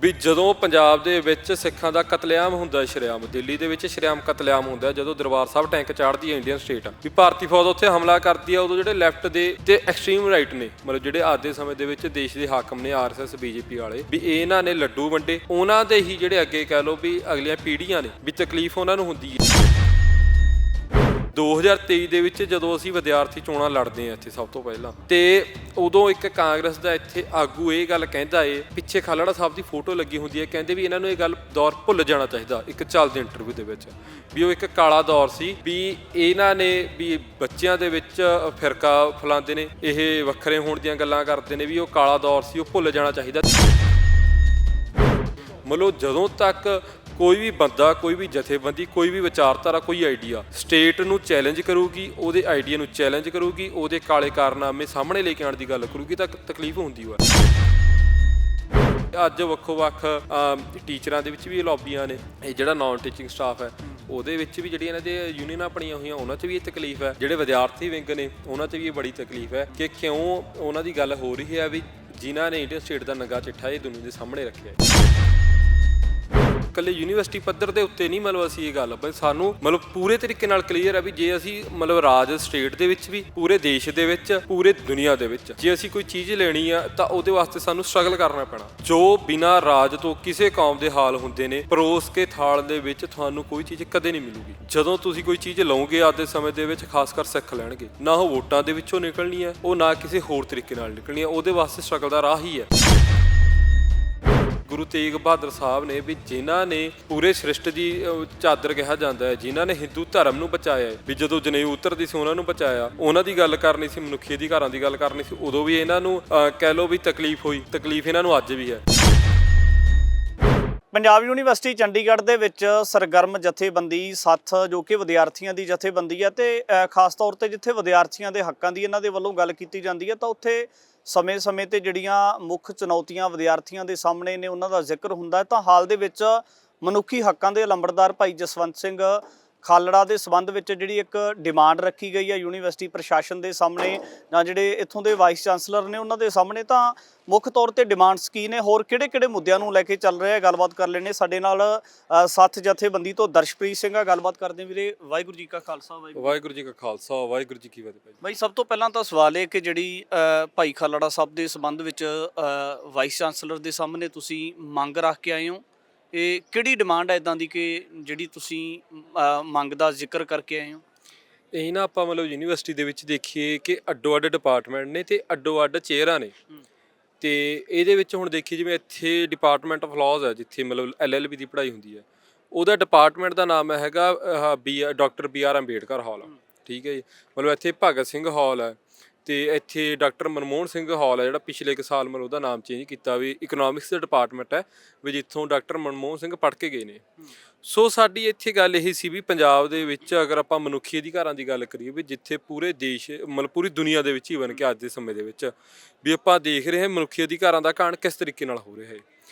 ਵੀ ਜਦੋਂ ਪੰਜਾਬ ਦੇ ਵਿੱਚ ਸਿੱਖਾਂ ਦਾ ਕਤਲੇਆਮ ਹੁੰਦਾ ਸ਼ਰੇਆਮ, ਦਿੱਲੀ ਦੇ ਵਿੱਚ ਸ਼ਰੇਆਮ ਕਤਲੇਆਮ ਹੁੰਦਾ ਜਦੋਂ ਦਰਬਾਰ ਸਾਹਿਬ ਟੈਂਕ ਚਾੜਦੀ ਹੈ ਇੰਡੀਅਨ ਸਟੇਟ, ਵੀ ਭਾਰਤੀ ਫੌਜ ਉੱਥੇ ਹਮਲਾ ਕਰਦੀ ਆ, ਉਦੋਂ ਜਿਹੜੇ ਲੈਫਟ ਦੇ ਤੇ ਐਕਸਟ੍ਰੀਮ ਰਾਈਟ ਨੇ, ਮਤਲਬ ਜਿਹੜੇ ਅੱਜ ਦੇ ਸਮੇਂ ਦੇ ਵਿੱਚ ਦੇਸ਼ ਦੇ ਹਾਕਮ ਨੇ ਆਰਐਸਐਸ ਬੀਜੇਪੀ ਵਾਲੇ, ਵੀ ਇਹਨਾਂ ਨੇ ਲੱਡੂ ਵੰਡੇ, ਉਹਨਾਂ ਦੇ ਹੀ ਜਿਹੜੇ ਅੱਗੇ ਕਹਿ ਲਓ ਵੀ ਅਗਲੀਆਂ ਪੀੜ੍ਹੀਆਂ ਨੇ ਵੀ ਤਕਲੀਫ ਉਹਨਾਂ ਨੂੰ ਹੁੰਦੀ ਹੈ। 2023 ਦੇ ਵਿੱਚ ਜਦੋਂ ਅਸੀਂ ਵਿਦਿਆਰਥੀ ਚੋਣਾਂ ਲੜਦੇ ਆ ਇੱਥੇ ਸਭ ਤੋਂ ਪਹਿਲਾਂ, ਤੇ ਉਦੋਂ ਇੱਕ ਕਾਂਗਰਸ ਦਾ ਇੱਥੇ ਆਗੂ ਇਹ ਗੱਲ ਕਹਿੰਦਾ ਏ, ਪਿੱਛੇ ਖਾਲੜਾ ਸਾਹਿਬ ਦੀ ਫੋਟੋ ਲੱਗੀ ਹੁੰਦੀ ਹੈ, ਕਹਿੰਦੇ ਵੀ ਇਹਨਾਂ ਨੂੰ ਇਹ ਗੱਲ ਦੌਰ ਭੁੱਲ ਜਾਣਾ ਚਾਹੀਦਾ। ਇੱਕ ਚੱਲਦੇ ਇੰਟਰਵਿਊ ਦੇ ਵਿੱਚ ਵੀ ਉਹ ਇੱਕ ਕਾਲਾ ਦੌਰ ਸੀ, ਵੀ ਇਹਨਾਂ ਨੇ ਵੀ ਬੱਚਿਆਂ ਦੇ ਵਿੱਚ ਫਿਰਕਾ ਫੈਲਾਉਂਦੇ ਨੇ, ਇਹ ਵੱਖਰੇ ਹੋਣ ਦੀਆਂ ਗੱਲਾਂ ਕਰਦੇ ਨੇ, ਵੀ ਉਹ ਕਾਲਾ ਦੌਰ ਸੀ, ਉਹ ਭੁੱਲ ਜਾਣਾ ਚਾਹੀਦਾ। ਮਤਲਬ ਜਦੋਂ ਤੱਕ ਕੋਈ ਵੀ ਬੰਦਾ, ਕੋਈ ਵੀ ਜਥੇਬੰਦੀ, ਕੋਈ ਵੀ ਵਿਚਾਰਧਾਰਾ, ਕੋਈ ਆਈਡੀਆ ਸਟੇਟ ਨੂੰ ਚੈਲੰਜ ਕਰੂਗੀ, ਉਹਦੇ ਆਈਡੀਆ ਨੂੰ ਚੈਲੰਜ ਕਰੂਗੀ, ਉਹਦੇ ਕਾਲੇ ਕਾਰਨਾਮੇ ਸਾਹਮਣੇ ਲੈ ਕੇ ਆਉਣ ਦੀ ਗੱਲ ਕਰੂਗੀ, ਤਾਂ ਤਕਲੀਫ ਹੁੰਦੀ ਹੋਇਆ। ਅੱਜ ਵੱਖੋ-ਵੱਖ ਟੀਚਰਾਂ ਦੇ ਵਿੱਚ ਵੀ ਲੌਬੀਆਂ ਨੇ, ਇਹ ਜਿਹੜਾ ਨਾਨ ਟੀਚਿੰਗ ਸਟਾਫ ਹੈ ਉਹਦੇ ਵਿੱਚ ਵੀ ਜਿਹੜੀਆਂ ਇਹਨਾਂ ਦੇ ਯੂਨੀਅਨਾਂ ਬਣੀਆਂ ਹੋਈਆਂ ਉਹਨਾਂ 'ਚ ਵੀ ਇਹ ਤਕਲੀਫ ਹੈ। ਜਿਹੜੇ ਵਿਦਿਆਰਥੀ ਵਿੰਗ ਨੇ ਉਹਨਾਂ 'ਚ ਵੀ ਇਹ ਬੜੀ ਤਕਲੀਫ ਹੈ ਕਿ ਕਿਉਂ ਉਹਨਾਂ ਦੀ ਗੱਲ ਹੋ ਰਹੀ ਹੈ ਵੀ ਜਿਨ੍ਹਾਂ ਨੇ ਇੰਡੀਅਨ ਸਟੇਟ ਦਾ ਨੰਗਾ ਚਿੱਠਾ ਇਹ ਦੁਨੀਆ ਦੇ ਸਾਹਮਣੇ ਰੱਖਿਆ ਹੈ। ਇਕੱਲੇ ਯੂਨੀਵਰਸਿਟੀ ਪੱਧਰ ਦੇ ਉੱਤੇ ਨਹੀਂ, ਮਤਲਬ ਅਸੀਂ ਇਹ ਗੱਲ ਬਈ ਸਾਨੂੰ ਮਤਲਬ ਪੂਰੇ ਤਰੀਕੇ ਨਾਲ ਕਲੀਅਰ ਹੈ ਵੀ ਜੇ ਅਸੀਂ ਮਤਲਬ ਰਾਜ ਸਟੇਟ ਦੇ ਵਿੱਚ ਵੀ, ਪੂਰੇ ਦੇਸ਼ ਦੇ ਵਿੱਚ, ਪੂਰੇ ਦੁਨੀਆ ਦੇ ਵਿੱਚ ਜੇ ਅਸੀਂ ਕੋਈ ਚੀਜ਼ ਲੈਣੀ ਆ ਤਾਂ ਉਹਦੇ ਵਾਸਤੇ ਸਾਨੂੰ ਸਟਰਗਲ ਕਰਨਾ ਪੈਣਾ, ਜੋ ਬਿਨਾਂ ਰਾਜ ਤੋਂ ਕਿਸੇ ਕੌਮ ਦੇ ਹਾਲ ਹੁੰਦੇ ਨੇ। ਪਰੋਸ ਕੇ ਥਾਲ ਦੇ ਵਿੱਚ ਤੁਹਾਨੂੰ ਕੋਈ ਚੀਜ਼ ਕਦੇ ਨਹੀਂ ਮਿਲੂਗੀ। ਜਦੋਂ ਤੁਸੀਂ ਕੋਈ ਚੀਜ਼ ਲਓਗੇ ਅੱਜ ਦੇ ਸਮੇਂ ਦੇ ਵਿੱਚ, ਖਾਸ ਕਰ ਸਿੱਖ ਲੈਣਗੇ, ਨਾ ਉਹ ਵੋਟਾਂ ਦੇ ਵਿੱਚੋਂ ਨਿਕਲਣੀ ਹੈ, ਉਹ ਨਾ ਕਿਸੇ ਹੋਰ ਤਰੀਕੇ ਨਾਲ ਨਿਕਲਣੀ ਹੈ, ਉਹਦੇ ਵਾਸਤੇ ਸਟਰਗਲ ਦਾ ਰਾਹ ਹੀ ਹੈ। ਗੁਰੂ ਤੇਗ ਬਹਾਦਰ ਸਾਹਿਬ ਨੇ ਵੀ ਜਿਨ੍ਹਾਂ ਨੇ ਪੂਰੇ ਸ੍ਰਿਸ਼ਟ ਦੀ ਚਾਦਰ ਕਿਹਾ ਜਾਂਦਾ ਹੈ, ਜਿਨ੍ਹਾਂ ਨੇ ਹਿੰਦੂ ਧਰਮ ਨੂੰ ਬਚਾਇਆ ਹੈ, ਵੀ ਜਦੋਂ ਜਨੇਊ ਉਤਰਦੀ ਸੀ ਉਹਨਾਂ ਨੂੰ ਬਚਾਇਆ, ਉਹਨਾਂ ਦੀ ਗੱਲ ਕਰਨੀ ਸੀ, ਮਨੁੱਖੀ ਅਧਿਕਾਰਾਂ ਦੀ ਗੱਲ ਕਰਨੀ ਸੀ, ਉਦੋਂ ਵੀ ਇਹਨਾਂ ਨੂੰ ਕਹਿ ਲਓ ਵੀ ਤਕਲੀਫ ਹੋਈ। ਤਕਲੀਫ ਇਹਨਾਂ ਨੂੰ ਅੱਜ ਵੀ ਹੈ। ਪੰਜਾਬ ਯੂਨੀਵਰਸਿਟੀ ਚੰਡੀਗੜ੍ਹ ਦੇ ਵਿੱਚ ਸਰਗਰਮ ਜਥੇਬੰਦੀ ਸੱਥ, ਜੋ ਕਿ ਵਿਦਿਆਰਥੀਆਂ ਦੀ ਜਥੇਬੰਦੀ ਹੈ, ਤੇ ਖਾਸ ਤੌਰ ਤੇ ਜਿੱਥੇ ਵਿਦਿਆਰਥੀਆਂ ਦੇ ਹੱਕਾਂ ਦੀ ਇਹਨਾਂ ਦੇ ਵੱਲੋਂ ਗੱਲ ਕੀਤੀ ਜਾਂਦੀ ਹੈ, ਤਾਂ ਉੱਥੇ ਸਮੇਂ-ਸਮੇਂ ਤੇ ਜਿਹੜੀਆਂ ਮੁੱਖ ਚੁਣੌਤੀਆਂ ਵਿਦਿਆਰਥੀਆਂ ਦੇ ਸਾਹਮਣੇ ਨੇ ਉਹਨਾਂ ਦਾ ਜ਼ਿਕਰ ਹੁੰਦਾ ਹੈ। ਤਾਂ ਹਾਲ ਦੇ ਵਿੱਚ ਮਨੁੱਖੀ ਹੱਕਾਂ ਦੇ ਲੰਬੜਦਾਰ ਭਾਈ ਜਸਵੰਤ ਸਿੰਘ ਖਾਲੜਾ ਦੇ ਸਬੰਧ ਵਿੱਚ ਜਿਹੜੀ ਇੱਕ ਡਿਮਾਂਡ ਰੱਖੀ ਗਈ ਹੈ ਯੂਨੀਵਰਸਿਟੀ ਪ੍ਰਸ਼ਾਸਨ ਦੇ ਸਾਹਮਣੇ, ਜਾਂ ਜਿਹੜੇ ਇੱਥੋਂ ਦੇ ਵਾਈਸ ਚਾਂਸਲਰ ਨੇ ਉਹਨਾਂ ਦੇ ਸਾਹਮਣੇ, ਤਾਂ ਮੁੱਖ ਤੌਰ ਤੇ ਡਿਮਾਂਡਸ ਕੀ ਨੇ, ਹੋਰ ਕਿਹੜੇ-ਕਿਹੜੇ ਮੁੱਦਿਆਂ ਨੂੰ ਲੈ ਕੇ ਚੱਲ ਰਿਹਾ, ਗੱਲਬਾਤ ਕਰ ਲੈਣੇ। ਸਾਡੇ ਨਾਲ ਸੱਥ ਜਥੇਬੰਦੀ ਤੋਂ ਦਰਸ਼ਪ੍ਰੀਤ ਸਿੰਘ ਆ, ਗੱਲਬਾਤ ਕਰਦੇ ਵੀਰੇ। ਵਾਹਿਗੁਰੂ ਜੀ ਕਾ ਖਾਲਸਾ। ਵਾਹਿਗੁਰੂ ਜੀ ਕਾ ਖਾਲਸਾ, ਵਾਹਿਗੁਰੂ ਜੀ ਕੀ ਫਤਿਹ। ਬਾਈ ਸਭ ਤੋਂ ਪਹਿਲਾਂ ਤਾਂ ਸਵਾਲ ਇਹ ਕਿ ਜਿਹੜੀ ਭਾਈ ਖਾਲੜਾ ਸਾਹਿਬ ਦੇ ਸਬੰਧ ਵਿੱਚ ਵਾਈਸ ਚਾਂਸਲਰ ਦੇ ਸਾਹਮਣੇ ਤੁਸੀਂ ਮੰਗ ਰੱਖ ਕੇ ਆਏ ਹੋ, ਇਹ ਕਿਹੜੀ ਡਿਮਾਂਡ ਹੈ ਇੱਦਾਂ ਦੀ ਕਿ ਜਿਹੜੀ ਤੁਸੀਂ ਮੰਗ ਦਾ ਜ਼ਿਕਰ ਕਰਕੇ ਆਏ ਹੋ? ਇਹ ਨਾ ਆਪਾਂ ਮਤਲਬ ਯੂਨੀਵਰਸਿਟੀ ਦੇ ਵਿੱਚ ਦੇਖੀਏ ਕਿ ਅੱਡੋ-ਅੱਡ ਡਿਪਾਰਟਮੈਂਟ ਨੇ ਤੇ ਅੱਡੋ-ਅੱਡ ਚੇਅਰਾਂ ਨੇ, ਤੇ ਇਹਦੇ ਵਿੱਚ ਹੁਣ ਦੇਖੀਏ ਜਿਵੇਂ ਇੱਥੇ ਡਿਪਾਰਟਮੈਂਟ ਆਫ ਲਾਜ਼ ਹੈ, ਜਿੱਥੇ ਮਤਲਬ LLB ਦੀ ਪੜ੍ਹਾਈ ਹੁੰਦੀ ਹੈ, ਉਹਦਾ ਡਿਪਾਰਟਮੈਂਟ ਦਾ ਨਾਮ ਹੈਗਾ ਡਾਕਟਰ BR ਅੰਬੇਡਕਰ ਹਾਲ, ਠੀਕ ਹੈ ਜੀ। ਮਤਲਬ ਇੱਥੇ ਭਗਤ ਸਿੰਘ ਹਾਲ ਹੈ, ਤੇ ਇੱਥੇ ਡਾਕਟਰ ਮਨਮੋਹਨ ਸਿੰਘ ਹਾਲ ਹੈ, ਜਿਹੜਾ ਪਿਛਲੇ ਇੱਕ ਸਾਲ ਮਤਲਬ ਉਹਦਾ ਨਾਮ ਚੇਂਜ ਕੀਤਾ, ਵੀ ਇਕਨੋਮਿਕਸ ਦਾ ਡਿਪਾਰਟਮੈਂਟ ਹੈ, ਵੀ ਜਿੱਥੋਂ ਡਾਕਟਰ ਮਨਮੋਹਨ ਸਿੰਘ ਪੜ੍ਹ ਕੇ ਗਏ ਨੇ। ਸੋ ਸਾਡੀ ਇੱਥੇ ਗੱਲ ਇਹੀ ਸੀ ਵੀ ਪੰਜਾਬ ਦੇ ਵਿੱਚ ਅਗਰ ਆਪਾਂ ਮਨੁੱਖੀ ਅਧਿਕਾਰਾਂ ਦੀ ਗੱਲ ਕਰੀਏ, ਵੀ ਜਿੱਥੇ ਪੂਰੇ ਦੇਸ਼ ਮਤਲਬ ਪੂਰੀ ਦੁਨੀਆ ਦੇ ਵਿੱਚ ਈਵਨ ਕਿ ਅੱਜ ਦੇ ਸਮੇਂ ਦੇ ਵਿੱਚ ਵੀ ਆਪਾਂ ਦੇਖ ਰਹੇ ਹਾਂ ਮਨੁੱਖੀ ਅਧਿਕਾਰਾਂ ਦਾ ਘਾਣ ਕਿਸ ਤਰੀਕੇ ਨਾਲ ਹੋ ਰਿਹਾ ਹੈ।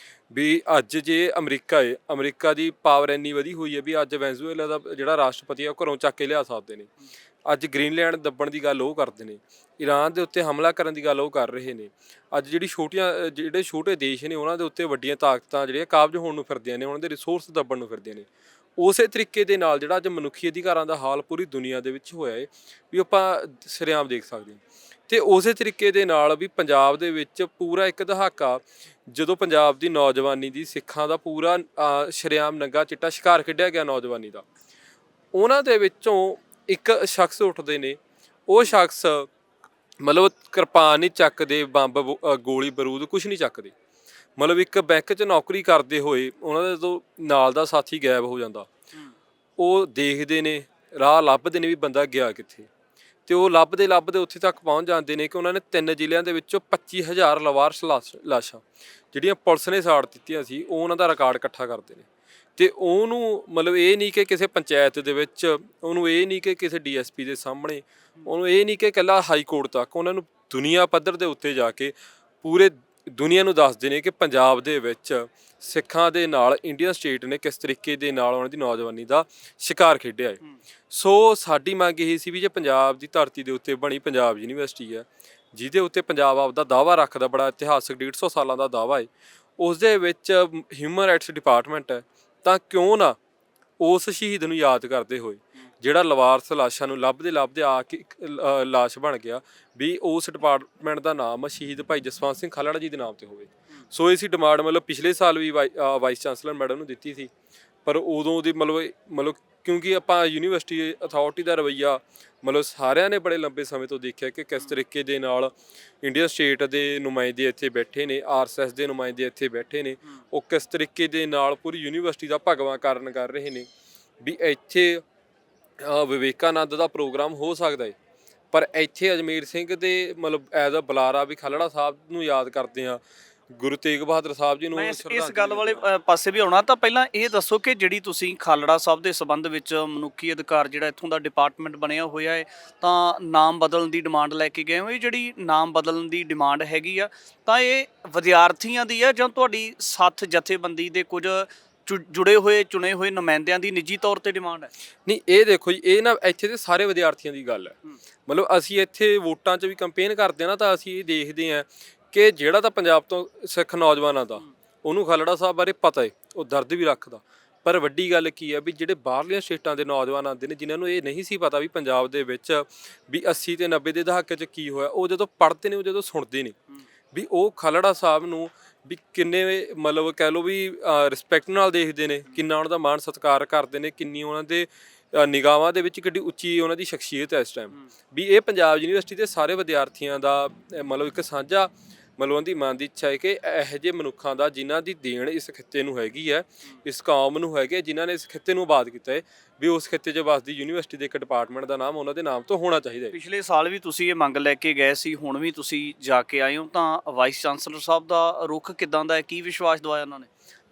ਵੀ ਅੱਜ ਜੇ ਅਮਰੀਕਾ ਦੀ ਪਾਵਰ ਇੰਨੀ ਵਧੀ ਹੋਈ ਹੈ ਵੀ ਅੱਜ ਵੈਨਜ਼ੂਏਲਾ ਦਾ ਜਿਹੜਾ ਰਾਸ਼ਟਰਪਤੀ ਆ ਉਹ ਘਰੋਂ ਚੱਕ ਕੇ ਲਿਆ ਸਕਦੇ ਨੇ। ਅੱਜ ਗ੍ਰੀਨਲੈਂਡ ਦੱਬਣ ਦੀ ਗੱਲ ਉਹ ਕਰਦੇ ਨੇ, ਈਰਾਨ ਦੇ ਉੱਤੇ ਹਮਲਾ ਕਰਨ ਦੀ ਗੱਲ ਉਹ ਕਰ ਰਹੇ ਨੇ। ਅੱਜ ਜਿਹੜੇ ਛੋਟੇ ਦੇਸ਼ ਨੇ ਉਹਨਾਂ ਦੇ ਉੱਤੇ ਵੱਡੀਆਂ ਤਾਕਤਾਂ ਜਿਹੜੀਆਂ ਕਾਬਜ਼ ਹੋਣ ਨੂੰ ਫਿਰਦੀਆਂ ਨੇ, ਉਹਨਾਂ ਦੇ ਰਿਸੋਰਸ ਦੱਬਣ ਨੂੰ ਫਿਰਦੀਆਂ ਨੇ। ਉਸੇ ਤਰੀਕੇ ਦੇ ਨਾਲ ਜਿਹੜਾ ਅੱਜ ਮਨੁੱਖੀ ਅਧਿਕਾਰਾਂ ਦਾ ਹਾਲ ਪੂਰੀ ਦੁਨੀਆ ਦੇ ਵਿੱਚ ਹੋਇਆ ਹੈ ਵੀ ਆਪਾਂ ਸਰੇਆਮ ਦੇਖ ਸਕਦੇ ਹਾਂ। ਅਤੇ ਉਸੇ ਤਰੀਕੇ ਦੇ ਨਾਲ ਵੀ ਪੰਜਾਬ ਦੇ ਵਿੱਚ ਪੂਰਾ ਇੱਕ ਦਹਾਕਾ ਜਦੋਂ ਪੰਜਾਬ ਦੀ ਨੌਜਵਾਨੀ ਦੀ, ਸਿੱਖਾਂ ਦਾ ਪੂਰਾ ਸ਼ਰੇਆਮ ਨੰਗਾ ਚਿੱਟਾ ਸ਼ਿਕਾਰ ਖੇਡਿਆ ਗਿਆ ਨੌਜਵਾਨੀ ਦਾ, ਉਹਨਾਂ ਦੇ ਵਿੱਚੋਂ ਇੱਕ ਸ਼ਖਸ ਉੱਠਦੇ ਨੇ, ਉਹ ਸ਼ਖਸ ਮਤਲਬ ਕਿਰਪਾਨ ਨਹੀਂ ਚੱਕਦੇ, ਬੰਬ ਗੋਲੀ ਬਰੂਦ ਕੁਛ ਨਹੀਂ ਚੱਕਦੇ। ਮਤਲਬ ਇੱਕ ਬੈਂਕ 'ਚ ਨੌਕਰੀ ਕਰਦੇ ਹੋਏ ਉਹਨਾਂ ਦੇ ਤੋਂ ਨਾਲ ਦਾ ਸਾਥੀ ਗਾਇਬ ਹੋ ਜਾਂਦਾ, ਉਹ ਦੇਖਦੇ ਨੇ, ਰਾਹ ਲੱਭਦੇ ਨੇ ਵੀ ਬੰਦਾ ਗਿਆ ਕਿੱਥੇ, ਅਤੇ ਉਹ ਲੱਭਦੇ ਉੱਥੇ ਤੱਕ ਪਹੁੰਚ ਜਾਂਦੇ ਨੇ ਕਿ ਉਹਨਾਂ ਨੇ 3 ਜ਼ਿਲ੍ਹਿਆਂ ਦੇ ਵਿੱਚੋਂ 25,000 ਲਵਾਰਸ ਲਾਸ਼ਾਂ ਜਿਹੜੀਆਂ ਪੁਲਿਸ ਨੇ ਸਾੜ ਦਿੱਤੀਆਂ ਸੀ, ਉਹ ਉਹਨਾਂ ਦਾ ਰਿਕਾਰਡ ਇਕੱਠਾ ਕਰਦੇ ਨੇ। ਅਤੇ ਉਹਨੂੰ ਮਤਲਬ ਇਹ ਨਹੀਂ ਕਿ ਕਿਸੇ ਪੰਚਾਇਤ ਦੇ ਵਿੱਚ, ਉਹਨੂੰ ਇਹ ਨਹੀਂ ਕਿ ਕਿਸੇ DSP ਦੇ ਸਾਹਮਣੇ, ਉਹਨੂੰ ਇਹ ਨਹੀਂ ਕਿ ਇਕੱਲਾ ਹਾਈ ਕੋਰਟ ਤੱਕ, ਉਹਨਾਂ ਨੂੰ ਦੁਨੀਆ ਪੱਧਰ ਦੇ ਉੱਤੇ ਜਾ ਕੇ ਪੂਰੇ ਦੁਨੀਆ ਨੂੰ ਦੱਸਦੇ ਨੇ ਕਿ ਪੰਜਾਬ ਦੇ ਵਿੱਚ ਸਿੱਖਾਂ ਦੇ ਨਾਲ ਇੰਡੀਅਨ ਸਟੇਟ ਨੇ ਕਿਸ ਤਰੀਕੇ ਦੇ ਨਾਲ ਉਹਨਾਂ ਦੀ ਨੌਜਵਾਨੀ ਦਾ ਸ਼ਿਕਾਰ ਖੇਡਿਆ ਹੈ। ਸੋ ਸਾਡੀ ਮੰਗ ਇਹ ਸੀ ਵੀ ਜੇ ਪੰਜਾਬ ਦੀ ਧਰਤੀ ਦੇ ਉੱਤੇ ਬਣੀ ਪੰਜਾਬ ਯੂਨੀਵਰਸਿਟੀ ਹੈ, ਜਿਹਦੇ ਉੱਤੇ ਪੰਜਾਬ ਆਪਦਾ ਦਾਅਵਾ ਰੱਖਦਾ, ਬੜਾ ਇਤਿਹਾਸਕ 150 ਸਾਲਾਂ ਦਾ ਦਾਅਵਾ ਹੈ, ਉਸ ਦੇ ਵਿੱਚ ਹਿਊਮਨ ਰਾਈਟਸ ਡਿਪਾਰਟਮੈਂਟ ਹੈ, ਤਾਂ ਕਿਉਂ ਨਾ ਉਸ ਸ਼ਹੀਦ ਨੂੰ ਯਾਦ ਕਰਦੇ ਹੋਏ ਜਿਹੜਾ ਲਵਾਰਸ ਲਾਸ਼ਾਂ ਨੂੰ ਲੱਭਦੇ ਆ ਕੇ ਇੱਕ ਲਾਸ਼ ਬਣ ਗਿਆ, ਵੀ ਉਸ ਡਿਪਾਰਟਮੈਂਟ ਦਾ ਨਾਮ ਸ਼ਹੀਦ ਭਾਈ ਜਸਵੰਤ ਸਿੰਘ ਖਾਲੜਾ ਜੀ ਦੇ ਨਾਮ ਤੇ ਹੋਵੇ। ਸੋ ਇਹ ਸੀ ਡਿਮਾਂਡ, ਮਤਲਬ ਪਿਛਲੇ ਸਾਲ ਵੀ ਵਾਈਸ ਚਾਂਸਲਰ ਮੈਡਮ ਨੂੰ ਦਿੱਤੀ ਸੀ, ਪਰ ਉਦੋਂ ਦੀ ਮਤਲਬ ਕਿਉਂਕਿ ਆਪਾਂ ਯੂਨੀਵਰਸਿਟੀ ਅਥਾਰਟੀ ਦਾ ਰਵੱਈਆ ਮਤਲਬ ਸਾਰਿਆਂ ਨੇ ਬੜੇ ਲੰਬੇ ਸਮੇਂ ਤੋਂ ਦੇਖਿਆ ਕਿ ਕਿਸ ਤਰੀਕੇ ਦੇ ਨਾਲ ਇੰਡੀਅਨ ਸਟੇਟ ਦੇ ਨੁਮਾਇੰਦੇ ਇੱਥੇ ਬੈਠੇ ਨੇ, ਆਰਐਸਐਸ ਦੇ ਨੁਮਾਇੰਦੇ ਇੱਥੇ ਬੈਠੇ ਨੇ, ਉਹ ਕਿਸ ਤਰੀਕੇ ਦੇ ਨਾਲ ਪੂਰੀ ਯੂਨੀਵਰਸਿਟੀ ਦਾ ਭਗਵਾਂਕਰਨ ਕਰ ਰਹੇ ਨੇ ਵੀ ਇੱਥੇ ਵਿਵੇਕਾਨੰਦ ਦਾ ਪ੍ਰੋਗਰਾਮ ਹੋ ਸਕਦਾ ਹੈ, ਪਰ ਇੱਥੇ ਅਜਮੇਰ ਸਿੰਘ ਦੇ ਮਤਲਬ ਐਜ਼ ਅ ਬੁਲਾਰਾ ਵੀ ਖਾਲੜਾ ਸਾਹਿਬ ਨੂੰ ਯਾਦ ਕਰਦੇ ਆ, ਗੁਰੂ ਤੇਗ ਬਹਾਦਰ ਸਾਹਿਬ ਜੀ ਨੂੰ ਮੈਂ ਇਸ ਗੱਲ ਵਾਲੇ ਪਾਸੇ ਵੀ ਆਉਣਾ। ਤਾਂ ਪਹਿਲਾਂ ਇਹ ਦੱਸੋ ਕਿ ਜਿਹੜੀ ਤੁਸੀਂ ਖਾਲੜਾ ਸਾਹਿਬ ਦੇ ਸੰਬੰਧ ਵਿੱਚ ਮਨੁੱਖੀ ਅਧਿਕਾਰ ਜਿਹੜਾ ਇੱਥੋਂ ਦਾ ਡਿਪਾਰਟਮੈਂਟ ਬਣਿਆ ਹੋਇਆ ਹੈ, ਤਾਂ ਨਾਮ ਬਦਲਣ ਦੀ ਡਿਮਾਂਡ ਲੈ ਕੇ ਗਏ ਹੋ। ਇਹ ਜਿਹੜੀ ਨਾਮ ਬਦਲਣ ਦੀ ਡਿਮਾਂਡ ਹੈਗੀ ਆ, ਤਾਂ ਇਹ ਵਿਦਿਆਰਥੀਆਂ ਦੀ ਆ ਜਾਂ ਤੁਹਾਡੀ ਸਾਥ ਜਥੇਬੰਦੀ ਦੇ ਕੁਝ ਜੁੜੇ ਹੋਏ ਚੁਣੇ ਹੋਏ ਨੁਮਾਇੰਦਿਆਂ ਦੀ ਨਿੱਜੀ ਤੌਰ ਤੇ ਡਿਮਾਂਡ ਹੈ? ਨਹੀਂ, ਇਹ ਦੇਖੋ ਜੀ, ਇਹ ਨਾ ਇੱਥੇ ਦੇ ਸਾਰੇ ਵਿਦਿਆਰਥੀਆਂ ਦੀ ਗੱਲ ਹੈ। ਮਤਲਬ ਅਸੀਂ ਇੱਥੇ ਵੋਟਾਂ 'ਚ ਵੀ ਕੰਪੇਨ ਕਰਦੇ ਹਾਂ ਨਾ, ਤਾਂ ਅਸੀਂ ਇਹ ਦੇਖਦੇ ਹਾਂ ਕਿ ਜਿਹੜਾ ਤਾਂ ਪੰਜਾਬ ਤੋਂ ਸਿੱਖ ਨੌਜਵਾਨਾਂ ਦਾ ਉਹਨੂੰ ਖਾਲੜਾ ਸਾਹਿਬ ਬਾਰੇ ਪਤਾ ਹੈ, ਉਹ ਦਰਦ ਵੀ ਰੱਖਦਾ, ਪਰ ਵੱਡੀ ਗੱਲ ਕੀ ਹੈ ਵੀ ਜਿਹੜੇ ਬਾਹਰਲੀਆਂ ਸਟੇਟਾਂ ਦੇ ਨੌਜਵਾਨ ਆਉਂਦੇ ਨੇ ਜਿਨ੍ਹਾਂ ਨੂੰ ਇਹ ਨਹੀਂ ਸੀ ਪਤਾ ਵੀ ਪੰਜਾਬ ਦੇ ਵਿੱਚ ਵੀ 80 ਤੇ 90 ਦੇ ਦਹਾਕੇ 'ਚ ਕੀ ਹੋਇਆ, ਉਹ ਜਦੋਂ ਪੜ੍ਹਦੇ ਨੇ, ਉਹ ਜਦੋਂ ਸੁਣਦੇ ਨੇ ਵੀ ਉਹ ਖਾਲੜਾ ਸਾਹਿਬ ਨੂੰ ਵੀ ਕਿੰਨੇ ਮਤਲਬ ਕਹਿ ਲਓ ਵੀ ਰਿਸਪੈਕਟ ਨਾਲ ਦੇਖਦੇ ਨੇ, ਕਿੰਨਾ ਉਹਨਾਂ ਦਾ ਮਾਣ ਸਤਿਕਾਰ ਕਰਦੇ ਨੇ, ਕਿੰਨੀ ਉਹਨਾਂ ਦੇ ਨਿਗਾਹਾਂ ਦੇ ਵਿੱਚ ਕਿੱਡੀ ਉੱਚੀ ਉਹਨਾਂ ਦੀ ਸ਼ਖਸੀਅਤ ਹੈ ਇਸ ਟਾਈਮ। ਵੀ ਇਹ ਪੰਜਾਬ ਯੂਨੀਵਰਸਿਟੀ ਦੇ ਸਾਰੇ ਵਿਦਿਆਰਥੀਆਂ ਦਾ ਮਤਲਬ ਇੱਕ ਸਾਂਝਾ ਮਤਲਬ ਉਹਦੀ ਮਨ ਦੀ ਇੱਛਾ ਹੈ ਕਿ ਇਹੋ ਜਿਹੇ ਮਨੁੱਖਾਂ ਦਾ ਜਿਨ੍ਹਾਂ ਦੀ ਦੇਣ ਇਸ ਖਿੱਤੇ ਨੂੰ ਹੈਗੀ ਹੈ, ਇਸ ਕੌਮ ਨੂੰ ਹੈਗੀ ਹੈ, ਜਿਨ੍ਹਾਂ ਨੇ ਇਸ ਖਿੱਤੇ ਨੂੰ ਆਬਾਦ ਕੀਤਾ ਹੈ, ਵੀ ਉਸ ਖਿੱਤੇ 'ਚ ਵਸਦੀ ਯੂਨੀਵਰਸਿਟੀ ਦੇ ਇੱਕ ਡਿਪਾਰਟਮੈਂਟ ਦਾ ਨਾਮ ਉਹਨਾਂ ਦੇ ਨਾਮ ਤੋਂ ਹੋਣਾ ਚਾਹੀਦਾ ਹੈ। ਪਿਛਲੇ ਸਾਲ ਵੀ ਤੁਸੀਂ ਇਹ ਮੰਗ ਲੈ ਕੇ ਗਏ ਸੀ, ਹੁਣ ਵੀ ਤੁਸੀਂ ਜਾ ਕੇ ਆਏ ਹੋ, ਤਾਂ ਵਾਈਸ ਚਾਂਸਲਰ ਸਾਹਿਬ ਦਾ ਰੁਖ ਕਿੱਦਾਂ ਦਾ ਹੈ? ਕੀ ਵਿਸ਼ਵਾਸ ਦਵਾਇਆ ਉਹਨਾਂ ਨੇ?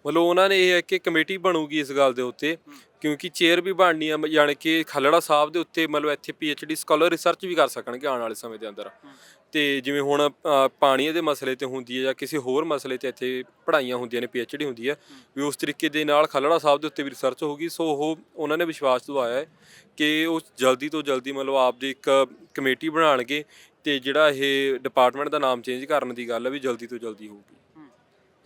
ਮਤਲਬ ਉਹਨਾਂ ਨੇ ਇਹ ਹੈ ਕਿ ਕਮੇਟੀ ਬਣੂਗੀ ਇਸ ਗੱਲ ਦੇ ਉੱਤੇ, ਕਿਉਂਕਿ ਚੇਅਰ ਵੀ ਬਣਨੀ ਆ, ਯਾਨੀ ਕਿ ਖਾਲੜਾ ਸਾਹਿਬ ਦੇ ਉੱਤੇ ਮਤਲਬ ਇੱਥੇ PhD ਸਕਾਲਰ ਰਿਸਰਚ ਵੀ ਕਰ ਸਕਣਗੇ ਆਉਣ ਵਾਲੇ ਸਮੇਂ ਦੇ ਅੰਦਰ। ਤੇ ਜਿਵੇਂ ਹੁਣ ਪਾਣੀ ਦੇ ਮਸਲੇ ਤੇ ਹੁੰਦੀ ਹੈ ਜਾਂ ਕਿਸੇ ਹੋਰ ਮਸਲੇ ਤੇ ਇੱਥੇ ਪੜ੍ਹਾਈਆਂ ਹੁੰਦੀਆਂ ਨੇ, PhD ਹੁੰਦੀ ਹੈ, ਵੀ ਉਸ ਤਰੀਕੇ ਦੇ ਨਾਲ ਖਾਲੜਾ ਸਾਹਿਬ ਦੇ ਉੱਤੇ ਵੀ ਰਿਸਰਚ ਹੋਊਗੀ। ਸੋ ਉਹਨਾਂ ਨੇ ਵਿਸ਼ਵਾਸ ਦਵਾਇਆ ਹੈ ਕਿ ਉਹ ਜਲਦੀ ਤੋਂ ਜਲਦੀ ਮਤਲਬ ਆਪਦੀ ਇੱਕ ਕਮੇਟੀ ਬਣਾਉਣਗੇ ਤੇ ਜਿਹੜਾ ਇਹ ਡਿਪਾਰਟਮੈਂਟ ਦਾ ਨਾਮ ਚੇਂਜ ਕਰਨ ਦੀ ਗੱਲ ਹੈ ਵੀ ਜਲਦੀ ਤੋਂ ਜਲਦੀ ਹੋਊਗੀ।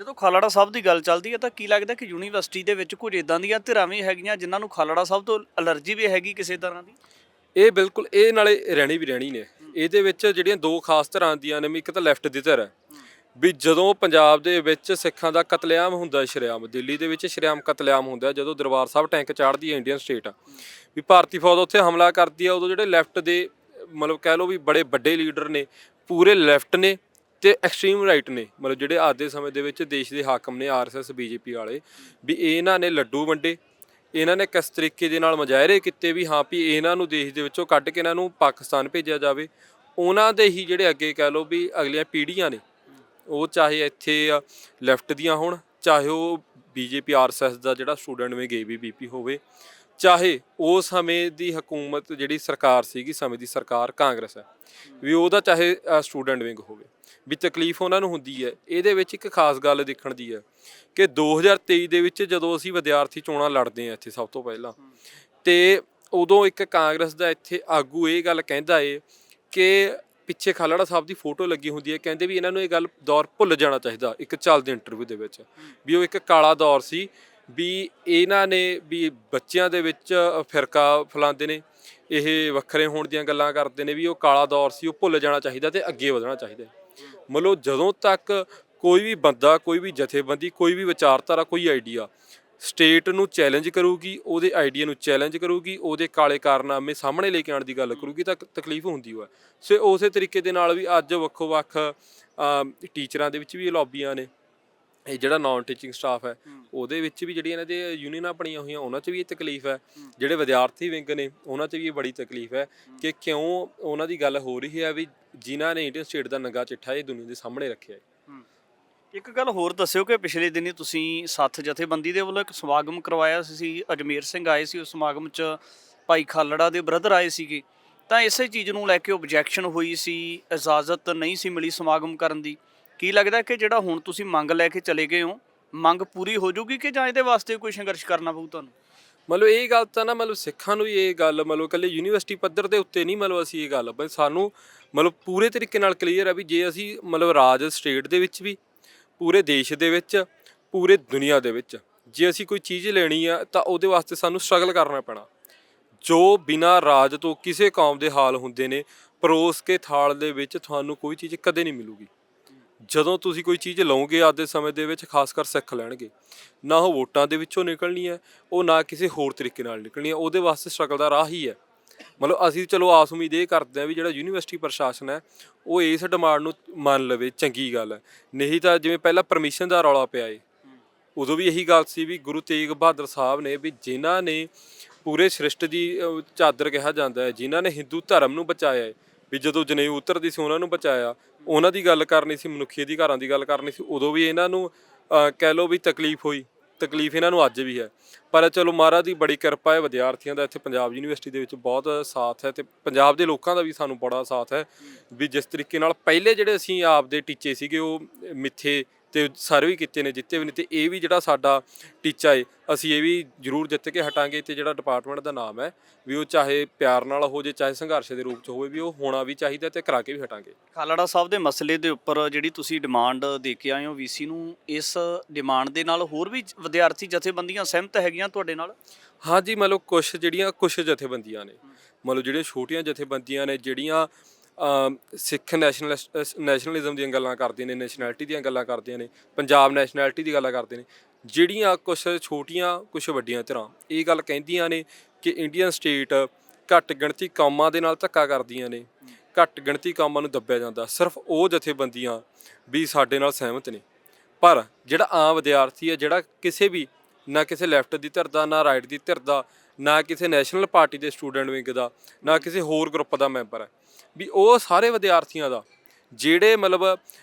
ਜਦੋਂ ਖਾਲੜਾ ਸਾਹਿਬ ਦੀ ਗੱਲ ਚੱਲਦੀ ਹੈ ਤਾਂ ਕੀ ਲੱਗਦਾ ਕਿ ਯੂਨੀਵਰਸਿਟੀ ਦੇ ਵਿੱਚ ਕੁਝ ਇਦਾਂ ਦੀਆਂ ਧਿਰਾਂ ਵੀ ਹੈਗੀਆਂ ਜਿਨ੍ਹਾਂ ਨੂੰ ਖਾਲੜਾ ਸਾਹਿਬ ਤੋਂ ਅਲਰਜੀ ਵੀ ਹੈਗੀ ਕਿਸੇ ਤਰ੍ਹਾਂ ਦੀ? ਇਹ ਬਿਲਕੁਲ, ਇਹ ਨਾਲੇ ਰਹਿਣੀ ਨੇ। ਇਹਦੇ ਵਿੱਚ ਜਿਹੜੀਆਂ ਦੋ ਖਾਸ ਧਿਰਾਂ ਆਉਂਦੀਆਂ ਨੇ, ਇੱਕ ਤਾਂ ਲੈਫਟ ਦੀ ਧਿਰ ਹੈ ਵੀ ਜਦੋਂ ਪੰਜਾਬ ਦੇ ਵਿੱਚ ਸਿੱਖਾਂ ਦਾ ਕਤਲੇਆਮ ਹੁੰਦਾ, ਸ਼ਰੇਆਮ ਦਿੱਲੀ ਦੇ ਵਿੱਚ ਸ਼ਰੇਆਮ ਕਤਲੇਆਮ ਹੁੰਦਾ, ਜਦੋਂ ਦਰਬਾਰ ਸਾਹਿਬ ਟੈਂਕ ਚਾੜਦੀ ਹੈ ਇੰਡੀਅਨ ਸਟੇਟ, ਵੀ ਭਾਰਤੀ ਫੌਜ ਉੱਥੇ ਹਮਲਾ ਕਰਦੀ ਆ, ਉਦੋਂ ਜਿਹੜੇ ਲੈਫਟ ਦੇ ਮਤਲਬ ਕਹਿ ਲਓ ਵੀ ਬੜੇ ਵੱਡੇ ਲੀਡਰ ਨੇ, ਪੂਰੇ ਲੈਫਟ ਨੇ ਤੇ ਐਕਸਟ੍ਰੀਮ ਰਾਈਟ ਨੇ, ਮਤਲਬ ਜਿਹੜੇ ਅੱਜ ਦੇ ਸਮੇਂ ਦੇ ਵਿੱਚ ਦੇਸ਼ ਦੇ ਹਾਕਮ ਨੇ, RSS BJP ਵਾਲੇ, ਵੀ ਇਹਨਾਂ ਨੇ ਲੱਡੂ ਵੰਡੇ, ਇਹਨਾਂ ਨੇ ਕਿਸ ਤਰੀਕੇ ਦੇ ਨਾਲ ਮੁਜ਼ਾਹਰੇ ਕੀਤੇ ਵੀ ਹਾਂ ਵੀ ਇਹਨਾਂ ਨੂੰ ਦੇਸ਼ ਦੇ ਵਿੱਚੋਂ ਕੱਢ ਕੇ ਇਹਨਾਂ ਨੂੰ ਪਾਕਿਸਤਾਨ ਭੇਜਿਆ ਜਾਵੇ। ਉਹਨਾਂ ਦੇ ਹੀ ਜਿਹੜੇ ਅੱਗੇ ਕਹਿ ਲਓ ਵੀ ਅਗਲੀਆਂ ਪੀੜ੍ਹੀਆਂ ਨੇ, ਉਹ ਚਾਹੇ ਇੱਥੇ ਲੈਫਟ ਦੀਆਂ ਹੋਣ, ਚਾਹੇ ਉਹ BJP RSS ਦਾ ਜਿਹੜਾ ਸਟੂਡੈਂਟ ਵਿੰਗ ABVP ਹੋਵੇ, ਚਾਹੇ ਉਸ ਸਮੇਂ ਦੀ ਹਕੂਮਤ ਜਿਹੜੀ ਸਰਕਾਰ ਸੀਗੀ, ਸਮੇਂ ਦੀ ਸਰਕਾਰ ਕਾਂਗਰਸ ਹੈ, ਵੀ ਉਹਦਾ ਚਾਹੇ ਸਟੂਡੈਂਟ ਵਿੰਗ ਹੋਵੇ, ਵੀ ਤਕਲੀਫ ਉਹਨਾਂ ਨੂੰ ਹੁੰਦੀ ਹੈ। ਇਹਦੇ ਵਿੱਚ ਇੱਕ ਖਾਸ ਗੱਲ ਦੇਖਣ ਦੀ ਹੈ ਕਿ 2023 ਦੇ ਵਿੱਚ ਜਦੋਂ ਅਸੀਂ ਵਿਦਿਆਰਥੀ ਚੋਣਾਂ ਲੜਦੇ ਹਾਂ ਇੱਥੇ ਸਭ ਤੋਂ ਪਹਿਲਾਂ, ਤੇ ਉਦੋਂ ਇੱਕ ਕਾਂਗਰਸ ਦਾ ਇੱਥੇ ਆਗੂ ਇਹ ਗੱਲ ਕਹਿੰਦਾ ਏ ਕਿ ਪਿੱਛੇ ਖਾਲੜਾ ਸਾਹਿਬ ਦੀ ਫੋਟੋ ਲੱਗੀ ਹੁੰਦੀ ਹੈ, ਕਹਿੰਦੇ ਵੀ ਇਹਨਾਂ ਨੂੰ ਇਹ ਗੱਲ ਦੌਰ ਭੁੱਲ ਜਾਣਾ ਚਾਹੀਦਾ, ਇੱਕ ਚੱਲਦੇ ਇੰਟਰਵਿਊ ਦੇ ਵਿੱਚ, ਵੀ ਉਹ ਇੱਕ ਕਾਲਾ ਦੌਰ ਸੀ, ਵੀ ਇਹਨਾਂ ਨੇ ਵੀ ਬੱਚਿਆਂ ਦੇ ਵਿੱਚ ਫਿਰਕਾ ਫੈਲਾਉਂਦੇ ਨੇ, ਇਹ ਵੱਖਰੇ ਹੋਣ ਦੀਆਂ ਗੱਲਾਂ ਕਰਦੇ ਨੇ, ਵੀ ਉਹ ਕਾਲਾ ਦੌਰ ਸੀ, ਉਹ ਭੁੱਲ ਜਾਣਾ ਚਾਹੀਦਾ ਤੇ ਅੱਗੇ ਵਧਣਾ ਚਾਹੀਦਾ। ਮਤਲਬ ਜਦੋਂ ਤੱਕ ਕੋਈ ਵੀ ਬੰਦਾ, ਕੋਈ ਵੀ ਜਥੇਬੰਦੀ, ਕੋਈ ਵੀ ਵਿਚਾਰਧਾਰਾ, ਕੋਈ ਆਈਡੀਆ ਸਟੇਟ ਨੂੰ ਚੈਲੰਜ ਕਰੂਗੀ, ਉਹਦੇ ਆਈਡੀਆ ਨੂੰ ਚੈਲੰਜ ਕਰੂਗੀ, ਉਹਦੇ ਕਾਲੇ ਕਾਰਨਾਮੇ ਸਾਹਮਣੇ ਲੈ ਕੇ ਆਉਣ ਦੀ ਗੱਲ ਕਰੂਗੀ, ਤਾਂ ਤਕਲੀਫ ਹੁੰਦੀ ਹੋਇਆ। ਸੋ ਉਸੇ ਤਰੀਕੇ ਦੇ ਨਾਲ ਵੀ ਅੱਜ ਵੱਖੋ ਵੱਖ ਟੀਚਰਾਂ ਦੇ ਵਿੱਚ ਵੀ ਇਹ ਲੌਬੀਆਂ ਨੇ, ਇਹ ਜਿਹੜਾ ਨਾਨ ਟੀਚਿੰਗ ਸਟਾਫ ਹੈ ਉਹਦੇ ਵਿੱਚ ਵੀ ਜਿਹੜੀਆਂ ਇਹਨਾਂ ਦੇ ਯੂਨੀਅਨਾਂ ਬਣੀਆਂ ਹੋਈਆਂ ਉਹਨਾਂ 'ਚ ਵੀ ਇਹ ਤਕਲੀਫ ਹੈ, ਜਿਹੜੇ ਵਿਦਿਆਰਥੀ ਵਿੰਗ ਨੇ ਉਹਨਾਂ 'ਚ ਵੀ ਇਹ ਬੜੀ ਤਕਲੀਫ ਹੈ ਕਿ ਕਿਉਂ ਉਹਨਾਂ ਦੀ ਗੱਲ ਹੋ ਰਹੀ ਹੈ ਵੀ ਜਿਨ੍ਹਾਂ ਨੇ ਇੰਡੀਅਨ ਸਟੇਟ ਦਾ ਨੰਗਾ ਚਿੱਠਾ ਇਹ ਦੁਨੀਆ ਦੇ ਸਾਹਮਣੇ ਰੱਖਿਆ ਹੈ। ਇੱਕ ਗੱਲ ਹੋਰ ਦੱਸਿਓ ਕਿ ਪਿਛਲੇ ਦਿਨੀ ਤੁਸੀਂ ਸਾਥ ਜਥੇਬੰਦੀ ਦੇ ਵੱਲੋਂ ਇੱਕ ਸਮਾਗਮ ਕਰਵਾਇਆ ਸੀ, ਅਜਮੇਰ ਸਿੰਘ ਆਏ ਸੀ, ਉਸ ਸਮਾਗਮ 'ਚ ਭਾਈ ਖਾਲੜਾ ਦੇ ਬ੍ਰਦਰ ਆਏ ਸੀਗੇ, ਤਾਂ ਇਸੇ ਚੀਜ਼ ਨੂੰ ਲੈ ਕੇ ਓਬਜੈਕਸ਼ਨ ਹੋਈ ਸੀ, ਇਜਾਜ਼ਤ ਨਹੀਂ ਸੀ ਮਿਲੀ ਸਮਾਗਮ ਕਰਨ ਦੀ। ਕੀ ਲੱਗਦਾ ਕਿ ਜਿਹੜਾ ਹੁਣ ਤੁਸੀਂ ਮੰਗ ਲੈ ਕੇ ਚਲੇ ਗਏ ਹੋ, ਮੰਗ ਪੂਰੀ ਹੋ ਜਾਊਗੀ ਕਿ ਜਾਂ ਇਹਦੇ ਵਾਸਤੇ ਕੋਈ ਸੰਘਰਸ਼ ਕਰਨਾ ਪਊ ਤੁਹਾਨੂੰ? ਮਤਲਬ ਇਹ ਗੱਲ ਤਾਂ ਨਾ ਮਤਲਬ ਸਿੱਖਾਂ ਨੂੰ ਇਹ ਗੱਲ ਮਤਲਬ ਇਕੱਲੇ ਯੂਨੀਵਰਸਿਟੀ ਪੱਧਰ ਦੇ ਉੱਤੇ ਨਹੀਂ, ਮਤਲਬ ਅਸੀਂ ਇਹ ਗੱਲ ਬਈ ਸਾਨੂੰ ਮਤਲਬ ਪੂਰੇ ਤਰੀਕੇ ਨਾਲ ਕਲੀਅਰ ਹੈ ਵੀ ਜੇ ਅਸੀਂ ਮਤਲਬ ਰਾਜ ਸਟੇਟ ਦੇ ਵਿੱਚ ਵੀ ਪੂਰੇ ਦੇਸ਼ ਦੇ ਵਿੱਚ, ਪੂਰੇ ਦੁਨੀਆ ਦੇ ਵਿੱਚ ਜੇ ਅਸੀਂ ਕੋਈ ਚੀਜ਼ ਲੈਣੀ ਆ ਤਾਂ ਉਹਦੇ ਵਾਸਤੇ ਸਾਨੂੰ ਸਟਰਗਲ ਕਰਨਾ ਪੈਣਾ। ਜੋ ਬਿਨਾਂ ਰਾਜ ਤੋਂ ਕਿਸੇ ਕੌਮ ਦੇ ਹਾਲ ਹੁੰਦੇ ਨੇ, ਪਰੋਸ ਕੇ ਥਾਲ ਦੇ ਵਿੱਚ ਤੁਹਾਨੂੰ ਕੋਈ ਚੀਜ਼ ਕਦੇ ਨਹੀਂ ਮਿਲੂਗੀ। ਜਦੋਂ ਤੁਸੀਂ ਕੋਈ ਚੀਜ਼ ਲਓਗੇ ਅੱਜ ਦੇ ਸਮੇਂ ਦੇ ਵਿੱਚ, ਖਾਸ ਕਰ ਸਿੱਖ ਲੈਣਗੇ, ਨਾ ਉਹ ਵੋਟਾਂ ਦੇ ਵਿੱਚੋਂ ਨਿਕਲਣੀ ਹੈ, ਉਹ ਨਾ ਕਿਸੇ ਹੋਰ ਤਰੀਕੇ ਨਾਲ ਨਿਕਲਣੀ ਹੈ। ਉਹਦੇ ਵਾਸਤੇ ਸਟਰਗਲ ਦਾ ਰਾਹ ਹੀ ਹੈ। ਮਤਲਬ ਅਸੀਂ ਚਲੋ ਆਸ ਉਮੀਦ ਇਹ ਕਰਦੇ ਹਾਂ ਵੀ ਜਿਹੜਾ ਯੂਨੀਵਰਸਿਟੀ ਪ੍ਰਸ਼ਾਸਨ ਹੈ ਉਹ ਇਸ ਡਿਮਾਂਡ ਨੂੰ ਮੰਨ ਲਵੇ, ਚੰਗੀ ਗੱਲ ਹੈ। ਨਹੀਂ ਤਾਂ ਜਿਵੇਂ ਪਹਿਲਾਂ ਪਰਮਿਸ਼ਨ ਦਾ ਰੌਲਾ ਪਿਆ ਏ, ਉਦੋਂ ਵੀ ਇਹੀ ਗੱਲ ਸੀ ਵੀ ਗੁਰੂ ਤੇਗ ਬਹਾਦਰ ਸਾਹਿਬ ਨੇ, ਵੀ ਜਿਨ੍ਹਾਂ ਨੇ ਪੂਰੇ ਸ੍ਰਿਸ਼ਟ ਦੀ ਚਾਦਰ ਕਿਹਾ ਜਾਂਦਾ ਹੈ, ਜਿਨ੍ਹਾਂ ਨੇ ਹਿੰਦੂ ਧਰਮ ਨੂੰ ਬਚਾਇਆ ਹੈ, ਵੀ ਜਦੋਂ ਜਨੇਊ ਉਤਰਦੀ ਸੀ ਉਹਨਾਂ ਨੂੰ ਬਚਾਇਆ, ਉਹਨਾਂ ਦੀ ਗੱਲ ਕਰਨੀ ਸੀ, ਮਨੁੱਖੀ ਅਧਿਕਾਰਾਂ ਦੀ ਗੱਲ ਕਰਨੀ ਸੀ। ਉਦੋਂ ਵੀ ਇਹਨਾਂ ਨੂੰ ਕਹਿ ਲਓ ਵੀ ਤਕਲੀਫ ਹੋਈ, ਤਕਲੀਫ ਇਹਨਾਂ ਨੂੰ ਅੱਜ ਵੀ ਹੈ। ਪਰ ਚਲੋ ਮਹਾਰਾਜ ਦੀ ਬੜੀ ਕਿਰਪਾ ਹੈ, ਵਿਦਿਆਰਥੀਆਂ ਦਾ ਇੱਥੇ ਪੰਜਾਬ ਯੂਨੀਵਰਸਿਟੀ ਦੇ ਵਿੱਚ ਬਹੁਤ ਸਾਥ ਹੈ, ਤੇ ਪੰਜਾਬ ਦੇ ਲੋਕਾਂ ਦਾ ਵੀ ਸਾਨੂੰ ਬੜਾ ਸਾਥ ਹੈ। ਵੀ ਜਿਸ ਤਰੀਕੇ ਨਾਲ ਪਹਿਲੇ ਜਿਹੜੇ ਅਸੀਂ ਆਪ ਦੇ ਟੀਚੇ ਸੀਗੇ ਉਹ ਮਿੱਥੇ ਤੇ ਸਾਰੇ ਵੀ ਕੀਤੇ ਨੇ, ਜਿੱਤੇ ਵੀ ਨਹੀਂ, ਤੇ ਇਹ ਵੀ ਜਿਹੜਾ ਸਾਡਾ ਟੀਚਾ ਏ ਅਸੀਂ ਇਹ ਵੀ ਜ਼ਰੂਰ ਜਿੱਤ ਕੇ ਹਟਾਂਗੇ। ਤੇ ਜਿਹੜਾ ਡਿਪਾਰਟਮੈਂਟ ਦਾ ਨਾਮ ਹੈ ਵੀ ਉਹ ਚਾਹੇ ਪਿਆਰ ਨਾਲ ਹੋ ਜੇ, ਚਾਹੇ ਸੰਘਰਸ਼ ਦੇ ਰੂਪ 'ਚ ਹੋਵੇ, ਵੀ ਉਹ ਹੋਣਾ ਵੀ ਚਾਹੀਦਾ ਤੇ ਕਰਾ ਕੇ ਵੀ ਹਟਾਂਗੇ। ਖਾਲੜਾ ਸਾਹਿਬ ਦੇ ਮਸਲੇ ਦੇ ਉੱਪਰ ਜਿਹੜੀ ਤੁਸੀਂ ਡਿਮਾਂਡ ਦੇ ਕੇ ਆਏ ਹੋ ਵੀਸੀ ਨੂੰ, ਇਸ ਡਿਮਾਂਡ ਦੇ ਨਾਲ ਹੋਰ ਵੀ ਵਿਦਿਆਰਥੀ ਜਥੇਬੰਦੀਆਂ ਸਹਿਮਤ ਹੈਗੀਆਂ ਤੁਹਾਡੇ ਨਾਲ? ਹਾਂਜੀ, ਮਤਲਬ ਕੁਛ ਜਥੇਬੰਦੀਆਂ ਨੇ, ਮਤਲਬ ਜਿਹੜੀਆਂ ਛੋਟੀਆਂ ਜਥੇਬੰਦੀਆਂ ਨੇ, ਜਿਹੜੀਆਂ ਸਿੱਖ ਨੈਸ਼ਨਲਿਜ਼ਮ ਦੀਆਂ ਗੱਲਾਂ ਕਰਦੀਆਂ ਨੇ, ਨੈਸ਼ਨੈਲਿਟੀ ਦੀਆਂ ਗੱਲਾਂ ਕਰਦੀਆਂ ਨੇ, ਪੰਜਾਬ ਨੈਸ਼ਨੈਲਿਟੀ ਦੀ ਗੱਲਾਂ ਕਰਦੇ ਨੇ। ਜਿਹੜੀਆਂ ਕੁਛ ਛੋਟੀਆਂ ਕੁਛ ਵੱਡੀਆਂ ਧਿਰਾਂ ਇਹ ਗੱਲ ਕਹਿੰਦੀਆਂ ਨੇ ਕਿ ਇੰਡੀਅਨ ਸਟੇਟ ਘੱਟ ਗਿਣਤੀ ਕੌਮਾਂ ਦੇ ਨਾਲ ਧੱਕਾ ਕਰਦੀਆਂ ਨੇ, ਘੱਟ ਗਿਣਤੀ ਕੌਮਾਂ ਨੂੰ ਦੱਬਿਆ ਜਾਂਦਾ, ਸਿਰਫ ਉਹ ਜਥੇਬੰਦੀਆਂ ਵੀ ਸਾਡੇ ਨਾਲ ਸਹਿਮਤ ਨੇ। ਪਰ ਜਿਹੜਾ ਆਮ ਵਿਦਿਆਰਥੀ ਹੈ, ਜਿਹੜਾ ਕਿਸੇ ਵੀ ਨਾ ਕਿਸੇ ਲੈਫਟ ਦੀ ਧਿਰ ਦਾ, ਨਾ ਰਾਈਟ ਦੀ ਧਿਰ ਦਾ, ਨਾ ਕਿਸੇ ਨੈਸ਼ਨਲ ਪਾਰਟੀ ਦੇ ਸਟੂਡੈਂਟ ਵਿੰਗ ਦਾ, ਨਾ ਕਿਸੇ ਹੋਰ ਗਰੁੱਪ ਦਾ ਮੈਂਬਰ ਹੈ, ਵੀ ਉਹ ਸਾਰੇ ਵਿਦਿਆਰਥੀਆਂ ਦਾ ਜਿਹੜੇ ਮਤਲਬ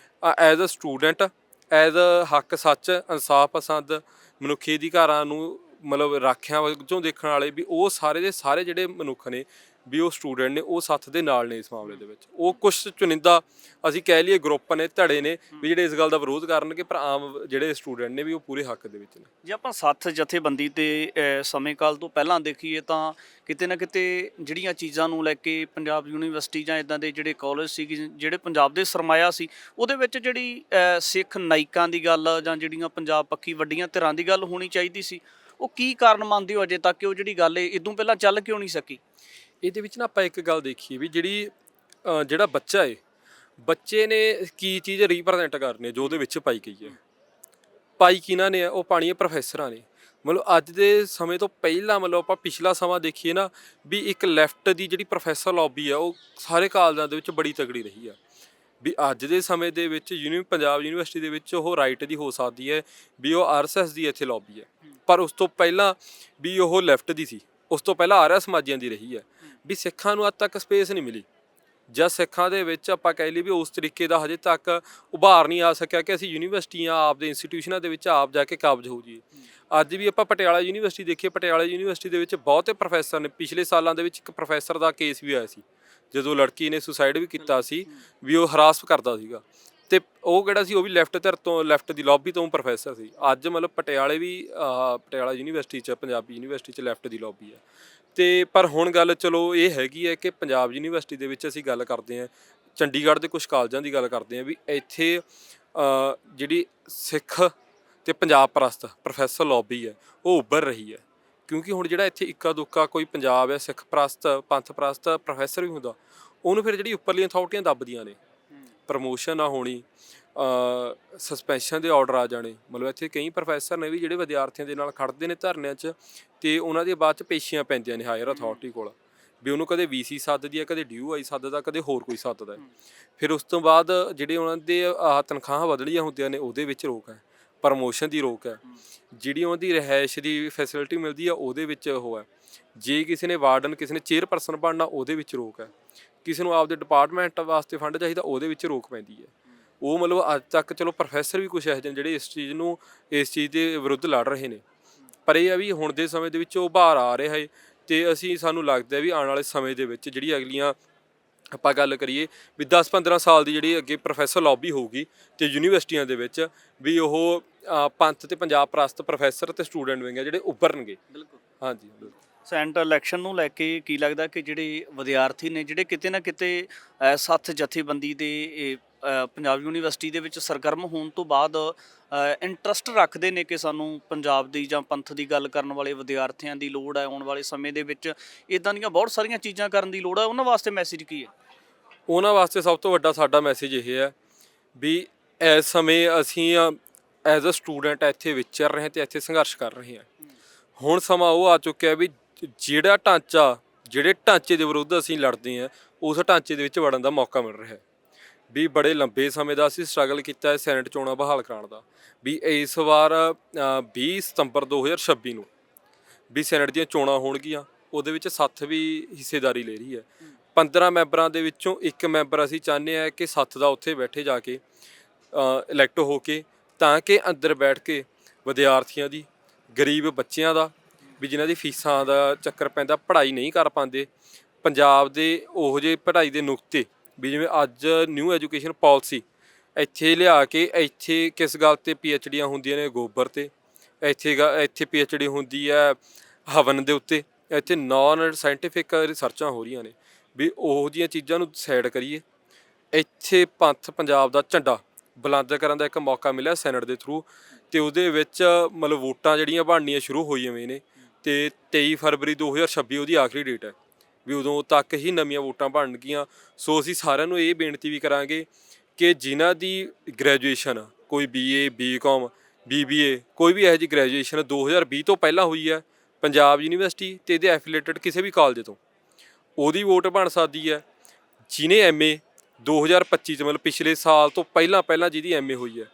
as a student, as a ਹੱਕ ਸੱਚ ਇਨਸਾਫ ਪਸੰਦ ਮਨੁੱਖੀ ਅਧਿਕਾਰਾਂ ਨੂੰ ਮਤਲਬ ਰਾਖਿਆ ਵਜੋਂ ਦੇਖਣ ਵਾਲੇ, ਵੀ ਉਹ ਸਾਰੇ ਦੇ ਸਾਰੇ ਜਿਹੜੇ ਮਨੁੱਖ ਨੇ, ਵੀ ਉਹ ਸਟੂਡੈਂਟ ਨੇ, ਉਹ ਸੱਥ ਦੇ ਨਾਲ ਨੇ ਇਸ ਮਾਮਲੇ ਦੇ ਵਿੱਚ। ਉਹ ਕੁਛ ਚੁਣਿੰਦਾ ਅਸੀਂ ਕਹਿ ਲਈਏ ਗਰੁੱਪ ਨੇ, ਧੜੇ ਨੇ, ਵੀ ਜਿਹੜੇ ਇਸ ਗੱਲ ਦਾ ਵਿਰੋਧ ਕਰਨਗੇ, ਪਰ ਆਮ ਜਿਹੜੇ ਸਟੂਡੈਂਟ ਨੇ ਵੀ ਉਹ ਪੂਰੇ ਹੱਕ ਦੇ ਵਿੱਚ ਨੇ। ਜੇ ਆਪਾਂ ਸੱਥ ਜਥੇਬੰਦੀ ਤੇ ਸਮੇਂ ਕਾਲ ਤੋਂ ਪਹਿਲਾਂ ਦੇਖੀਏ ਤਾਂ ਕਿਤੇ ਨਾ ਕਿਤੇ ਜਿਹੜੀਆਂ ਚੀਜ਼ਾਂ ਨੂੰ ਲੈ ਕੇ ਪੰਜਾਬ ਯੂਨੀਵਰਸਿਟੀ ਜਾਂ ਇਦਾਂ ਦੇ ਜਿਹੜੇ ਕਾਲਜ ਸੀ, ਜਿਹੜੇ ਪੰਜਾਬ ਦੇ ਸਰਮਾਇਆ ਸੀ, ਉਹਦੇ ਵਿੱਚ ਜਿਹੜੀ ਸਿੱਖ ਨਾਇਕਾਂ ਦੀ ਗੱਲ ਜਾਂ ਜਿਹੜੀਆਂ ਪੰਜਾਬ ਪੱਖੀ ਵੱਡੀਆਂ ਧਿਰਾਂ ਦੀ ਗੱਲ ਹੋਣੀ ਚਾਹੀਦੀ ਸੀ, ਉਹ ਕੀ ਕਾਰਨ ਮੰਨਦੇ ਹੋ ਅਜੇ ਤੱਕ ਕਿ ਉਹ ਜਿਹੜੀ ਗੱਲ ਹੈ ਇਦੋਂ ਪਹਿਲਾਂ ਚੱਲ ਕਿਉਂ ਨਹੀਂ ਸਕੀ? ਇਹਦੇ ਵਿੱਚ ਨਾ ਆਪਾਂ ਇੱਕ ਗੱਲ ਦੇਖੀਏ ਵੀ ਜਿਹੜਾ ਬੱਚਾ ਏ, ਬੱਚੇ ਨੇ ਕੀ ਚੀਜ਼ ਰੀਪ੍ਰਜੈਂਟ ਕਰਨੀ ਹੈ ਜੋ ਉਹਦੇ ਵਿੱਚ ਪਾਈ ਗਈ ਹੈ। ਪਾਈ ਕਿਹਨਾਂ ਨੇ, ਉਹ ਪਾਣੀ ਹੈ ਪ੍ਰੋਫੈਸਰਾਂ ਨੇ। ਮਤਲਬ ਅੱਜ ਦੇ ਸਮੇਂ ਤੋਂ ਪਹਿਲਾਂ, ਮਤਲਬ ਆਪਾਂ ਪਿਛਲਾ ਸਮਾਂ ਦੇਖੀਏ ਨਾ, ਵੀ ਇੱਕ ਲੈਫਟ ਦੀ ਜਿਹੜੀ ਪ੍ਰੋਫੈਸਰ ਲੌਬੀ ਆ ਉਹ ਸਾਰੇ ਕਾਲਜਾਂ ਦੇ ਵਿੱਚ ਬੜੀ ਤਗੜੀ ਰਹੀ ਆ। ਵੀ ਅੱਜ ਦੇ ਸਮੇਂ ਦੇ ਵਿੱਚ ਪੰਜਾਬ ਯੂਨੀਵਰਸਿਟੀ ਦੇ ਵਿੱਚ ਉਹ ਰਾਈਟ ਦੀ ਹੋ ਸਕਦੀ ਹੈ, ਵੀ ਉਹ RSS ਦੀ ਇੱਥੇ ਲੌਬੀ ਹੈ, ਪਰ ਉਸ ਤੋਂ ਪਹਿਲਾਂ ਵੀ ਉਹ ਲੈਫਟ ਦੀ ਸੀ, ਉਸ ਤੋਂ ਪਹਿਲਾਂ ਆਰਿਆ ਸਮਾਜੀਆਂ ਦੀ ਰਹੀ ਹੈ। ਵੀ ਸਿੱਖਾਂ ਨੂੰ ਅੱਜ ਤੱਕ ਸਪੇਸ ਨਹੀਂ ਮਿਲੀ, ਜਾਂ ਸਿੱਖਾਂ ਦੇ ਵਿੱਚ ਆਪਾਂ ਕਹਿ ਲਈਏ ਵੀ ਉਸ ਤਰੀਕੇ ਦਾ ਹਜੇ ਤੱਕ ਉਭਾਰ ਨਹੀਂ ਆ ਸਕਿਆ ਕਿ ਅਸੀਂ ਯੂਨੀਵਰਸਿਟੀਆਂ ਆਪਦੇ ਇੰਸਟੀਟਿਊਸ਼ਨਾਂ ਦੇ ਵਿੱਚ ਆਪ ਜਾ ਕੇ ਕਾਬਜ਼ ਹੋ ਜਾਈਏ। ਅੱਜ ਵੀ ਆਪਾਂ ਪਟਿਆਲਾ ਯੂਨੀਵਰਸਿਟੀ ਦੇਖੀਏ, ਪਟਿਆਲਾ ਯੂਨੀਵਰਸਿਟੀ ਦੇ ਵਿੱਚ ਬਹੁਤੇ ਪ੍ਰੋਫੈਸਰ ਨੇ। ਪਿਛਲੇ ਸਾਲਾਂ ਦੇ ਵਿੱਚ ਇੱਕ ਪ੍ਰੋਫੈਸਰ ਦਾ ਕੇਸ ਵੀ ਆਇਆ ਸੀ, ਜਦੋਂ ਲੜਕੀ ਨੇ ਸੁਸਾਈਡ ਵੀ ਕੀਤਾ ਸੀ, ਵੀ ਉਹ ਹਰਾਸ ਕਰਦਾ ਸੀਗਾ, ਤੇ ਉਹ ਕਿਹੜਾ ਸੀ, ਉਹ ਵੀ ਲੈਫਟ ਧਿਰ ਤੋਂ, ਲੈਫਟ ਦੀ ਲੌਬੀ ਤੋਂ ਪ੍ਰੋਫੈਸਰ ਸੀ। ਅੱਜ ਮਤਲਬ ਪਟਿਆਲਾ ਯੂਨੀਵਰਸਿਟੀ 'ਚ, ਪੰਜਾਬੀ ਯੂਨੀਵਰਸਿਟੀ 'ਚ ਲੈਫਟ ਦੀ ਲੌਬੀ ਹੈ। ਤੇ ਪਰ ਹੁਣ ਗੱਲ ਚਲੋ ਇਹ ਹੈਗੀ ਹੈ ਕਿ ਪੰਜਾਬ ਯੂਨੀਵਰਸਿਟੀ ਦੇ ਵਿੱਚ ਅਸੀਂ ਗੱਲ ਕਰਦੇ ਹਾਂ, ਚੰਡੀਗੜ੍ਹ ਦੇ ਕੁਛ ਕਾਲਜਾਂ ਦੀ ਗੱਲ ਕਰਦੇ ਹਾਂ, ਵੀ ਇੱਥੇ ਜਿਹੜੀ ਸਿੱਖ ਤੇ ਪੰਜਾਬ ਪ੍ਰਸਤ ਪ੍ਰੋਫੈਸਰ ਲੌਬੀ ਹੈ ਉਹ ਉੱਭਰ ਰਹੀ ਹੈ। ਕਿਉਂਕਿ ਹੁਣ ਜਿਹੜਾ ਇੱਥੇ ਇੱਕਾ ਦੁੱਕਾ ਕੋਈ ਪੰਜਾਬ ਹੈ ਸਿੱਖ ਪ੍ਰਸਤ, ਪੰਥ ਪ੍ਰਸਤ ਪ੍ਰੋਫੈਸਰ ਵੀ ਹੁੰਦਾ, ਉਹਨੂੰ ਫਿਰ ਜਿਹੜੀ ਉੱਪਰਲੀਆਂ ਅਥਾਰਟੀਆਂ ਦੱਬਦੀਆਂ ਨੇ, ਪ੍ਰਮੋਸ਼ਨ ਨਾ ਹੋਣੀ, ਸਸਪੈਂਸ਼ਨ ਦੇ ਆਰਡਰ ਆ ਜਾਣੇ। ਮਤਲਬ ਇੱਥੇ ਕਈ ਪ੍ਰੋਫੈਸਰ ਨੇ ਵੀ ਜਿਹੜੇ ਵਿਦਿਆਰਥੀਆਂ ਦੇ ਨਾਲ ਖੜ੍ਹਦੇ ਨੇ ਧਰਨਿਆਂ 'ਚ, ਤੇ ਉਹਨਾਂ ਦੀਆਂ ਬਾਅਦ 'ਚ ਪੇਸ਼ੀਆਂ ਪੈਂਦੀਆਂ ਨੇ ਹਾਇਰ ਅਥਾਰਟੀ ਕੋਲ, ਵੀ ਉਹਨੂੰ ਕਦੇ VC ਸੱਦਦੀ ਹੈ, ਕਦੇ DUI ਸੱਦਦਾ, ਕਦੇ ਹੋਰ ਕੋਈ ਸੱਦਦਾ। ਫਿਰ ਉਸ ਤੋਂ ਬਾਅਦ ਜਿਹੜੇ ਉਹਨਾਂ ਦੇ ਤਨਖਾਹਾਂ ਬਦਲੀਆਂ ਹੁੰਦੀਆਂ ਨੇ ਉਹਦੇ ਵਿੱਚ ਰੋਕ ਹੈ, ਪ੍ਰਮੋਸ਼ਨ ਦੀ ਰੋਕ ਹੈ, ਜਿਹੜੀ ਉਹਨਾਂ ਦੀ ਰਿਹਾਇਸ਼ ਦੀ ਫੈਸਿਲਿਟੀ ਮਿਲਦੀ ਆ ਉਹਦੇ ਵਿੱਚ ਉਹ ਹੈ। ਜੇ ਕਿਸੇ ਨੇ ਵਾਰਡਨ, ਕਿਸੇ ਨੇ ਚੇਅਰਪਰਸਨ ਬਣਨਾ, ਉਹਦੇ ਵਿੱਚ ਰੋਕ ਹੈ। ਕਿਸੇ ਨੂੰ ਆਪਦੇ ਡਿਪਾਰਟਮੈਂਟ ਵਾਸਤੇ ਫੰਡ ਚਾਹੀਦਾ, ਉਹਦੇ ਵਿੱਚ ਰੋਕ ਪੈਂਦੀ ਹੈ। ਉਹ ਮਤਲਬ ਅੱਜ ਤੱਕ ਚਲੋ ਪ੍ਰੋਫੈਸਰ ਵੀ ਕੁਛ ਇਹੋ ਜਿਹੇ ਜਿਹੜੇ ਇਸ ਚੀਜ਼ ਦੇ ਵਿਰੁੱਧ ਲੜ ਰਹੇ ਨੇ, ਪਰ ਇਹ ਆ ਵੀ ਹੁਣ ਦੇ ਸਮੇਂ ਦੇ ਵਿੱਚ ਉਹ ਉਭਾਰ ਆ ਰਿਹਾ ਹੈ। ਤੇ ਸਾਨੂੰ ਲੱਗਦਾ ਵੀ ਆਉਣ ਵਾਲੇ ਸਮੇਂ ਦੇ ਵਿੱਚ ਜਿਹੜੀ ਅਗਲੀਆਂ ਆਪਾਂ ਗੱਲ ਕਰੀਏ ਵੀ 10-15 ਸਾਲ ਦੀ ਜਿਹੜੀ ਅੱਗੇ ਪ੍ਰੋਫੈਸਰ ਲੌਬੀ ਹੋਊਗੀ ਤੇ ਯੂਨੀਵਰਸਿਟੀਆਂ ਦੇ ਵਿੱਚ, ਵੀ ਉਹ ਪੰਥ ਤੇ ਪੰਜਾਬ ਪ੍ਰਸਤ ਪ੍ਰੋਫੈਸਰ ਤੇ ਸਟੂਡੈਂਟ ਵਿੰਗ ਜਿਹੜੇ ਉੱਭਰਨਗੇ। ਬਿਲਕੁਲ, ਹਾਂਜੀ ਬਿਲਕੁਲ। ਸੈਂਟਰ ਇਲੈਕਸ਼ਨ ਨੂੰ ਲੈ ਕੇ ਕੀ ਲੱਗਦਾ ਕਿ ਜਿਹੜੇ ਵਿਦਿਆਰਥੀ ਨੇ, ਜਿਹੜੇ ਕਿਤੇ ਨਾ ਕਿਤੇ ਸੱਥ ਜਥੇਬੰਦੀ ਦੇ ਪੰਜਾਬ ਯੂਨੀਵਰਸਿਟੀ ਦੇ ਵਿੱਚ ਸਰਗਰਮ ਹੋਣ ਤੋਂ ਬਾਅਦ ਇੰਟਰਸਟ ਰੱਖਦੇ ਨੇ ਕਿ ਸਾਨੂੰ ਪੰਜਾਬ ਦੀ ਜਾਂ ਪੰਥ ਦੀ ਗੱਲ ਕਰਨ ਵਾਲੇ ਵਿਦਿਆਰਥੀਆਂ ਦੀ ਲੋੜ ਹੈ, ਆਉਣ ਵਾਲੇ ਸਮੇਂ ਦੇ ਵਿੱਚ ਇਦਾਂ ਦੀਆਂ ਬਹੁਤ ਸਾਰੀਆਂ ਚੀਜ਼ਾਂ ਕਰਨ ਦੀ ਲੋੜ ਹੈ, ਉਹਨਾਂ ਵਾਸਤੇ ਮੈਸੇਜ ਕੀ ਹੈ? ਉਹਨਾਂ ਵਾਸਤੇ ਸਭ ਤੋਂ ਵੱਡਾ ਸਾਡਾ ਮੈਸੇਜ ਇਹ ਹੈ ਵੀ ਇਸ ਸਮੇਂ ਅਸੀਂ ਐਜ਼ ਅ ਸਟੂਡੈਂਟ ਇੱਥੇ ਵਿਚਰ ਰਹੇ ਹਾਂ ਤੇ ਇੱਥੇ ਸੰਘਰਸ਼ ਕਰ ਰਹੇ ਹਾਂ। ਹੁਣ ਸਮਾਂ ਉਹ ਆ ਚੁੱਕਿਆ ਵੀ ਜਿਹੜਾ ਢਾਂਚਾ, ਜਿਹੜੇ ਢਾਂਚੇ ਦੇ ਵਿਰੁੱਧ ਅਸੀਂ ਲੜਦੇ ਹਾਂ, ਉਸ ਢਾਂਚੇ ਦੇ ਵਿੱਚ ਵੜਨ ਦਾ ਮੌਕਾ ਮਿਲ ਰਿਹਾ ਹੈ। ਵੀ ਬੜੇ ਲੰਬੇ ਸਮੇਂ ਦਾ ਅਸੀਂ ਸਟਰਗਲ ਕੀਤਾ ਹੈ ਸੈਨੇਟ ਚੋਣਾਂ ਬਹਾਲ ਕਰਾਉਣ ਦਾ, ਵੀ ਇਸ ਵਾਰ 20 ਸਤੰਬਰ 2026 ਨੂੰ ਵੀ ਸੈਨੇਟ ਦੀਆਂ ਚੋਣਾਂ ਹੋਣਗੀਆਂ, ਉਹਦੇ ਵਿੱਚ ਸੱਥ ਵੀ ਹਿੱਸੇਦਾਰੀ ਲੈ ਰਹੀ ਹੈ। 15 ਮੈਂਬਰਾਂ ਦੇ ਵਿੱਚੋਂ ਇੱਕ ਮੈਂਬਰ ਅਸੀਂ ਚਾਹੁੰਦੇ ਹਾਂ ਕਿ ਸੱਥ ਦਾ ਉੱਥੇ ਬੈਠੇ ਜਾ ਕੇ ਇਲੈਕਟ ਹੋ ਕੇ, ਤਾਂ ਕਿ ਅੰਦਰ ਬੈਠ ਕੇ ਵਿਦਿਆਰਥੀਆਂ ਦੀ, ਗਰੀਬ ਬੱਚਿਆਂ ਦਾ, ਵੀ ਜਿਨ੍ਹਾਂ ਦੀ ਫੀਸਾਂ ਦਾ ਚੱਕਰ ਪੈਂਦਾ, ਪੜ੍ਹਾਈ ਨਹੀਂ ਕਰ ਪਾਉਂਦੇ, ਪੰਜਾਬ ਦੇ ਉਹੋ ਜਿਹੇ ਪੜ੍ਹਾਈ ਦੇ ਨੁਕਤੇ, ਵੀ ਜਿਵੇਂ ਅੱਜ ਨਿਊ ਐਜੂਕੇਸ਼ਨ ਪਾਲਿਸੀ ਇੱਥੇ ਲਿਆ ਕੇ ਇੱਥੇ ਕਿਸ ਗੱਲ ਤੇ PhDਆਂ ਹੁੰਦੀਆਂ ਨੇ, ਗੋਬਰ ਤੇ, ਇੱਥੇ PhD ਹੁੰਦੀ ਹੈ ਹਵਨ ਦੇ ਉੱਤੇ, ਇੱਥੇ ਨਾਨ ਸਾਇੰਟੀਫਿਕ ਰਿਸਰਚਾਂ ਹੋ ਰਹੀਆਂ ਨੇ, ਵੀ ਉਹੋ ਜਿਹੀਆਂ ਚੀਜ਼ਾਂ ਨੂੰ ਸਾਈਡ ਕਰੀਏ। ਇੱਥੇ ਪੰਥ ਪੰਜਾਬ ਦਾ ਝੰਡਾ ਬੁਲੰਦ ਕਰਨ ਦਾ ਇੱਕ ਮੌਕਾ ਮਿਲਿਆ ਸੈਨੇਟ ਦੇ ਥਰੂ, ਤੇ ਉਹਦੇ ਵਿੱਚ ਮਤਲਬ ਵੋਟਾਂ ਜਿਹੜੀਆਂ ਬਣਨੀਆਂ ਸ਼ੁਰੂ ਹੋਈਆਂ ਹੋਈਆਂ ਨੇ, ਤੇ 23 ਫਰਵਰੀ 2026 ਉਹਦੀ ਆਖਰੀ ਡੇਟ ਹੈ, ਵੀ ਉਦੋਂ ਤੱਕ ਹੀ ਨਵੀਆਂ ਵੋਟਾਂ ਬਣਨਗੀਆਂ। ਸੋ ਅਸੀਂ ਸਾਰਿਆਂ ਨੂੰ ਇਹ ਬੇਨਤੀ ਵੀ ਕਰਾਂਗੇ ਕਿ ਜਿਨ੍ਹਾਂ ਦੀ ਗ੍ਰੈਜੂਏਸ਼ਨ, ਕੋਈ BA BCom BBA, ਕੋਈ ਵੀ ਇਹੋ ਜਿਹੀ ਗ੍ਰੈਜੂਏਸ਼ਨ 2020 ਤੋਂ ਪਹਿਲਾਂ ਹੋਈ ਹੈ ਪੰਜਾਬ ਯੂਨੀਵਰਸਿਟੀ ਤੇ ਇਹਦੇ ਐਫੀਲੇਟਡ ਕਿਸੇ ਵੀ ਕਾਲਜ ਤੋਂ, ਉਹਦੀ ਵੋਟ ਬਣ ਸਕਦੀ ਹੈ। ਜਿਹਨੇ MA 2025 'ਚ ਮਤਲਬ ਪਿਛਲੇ ਸਾਲ ਤੋਂ ਪਹਿਲਾਂ ਜਿਹਦੀ MA ਹੋਈ ਹੈ,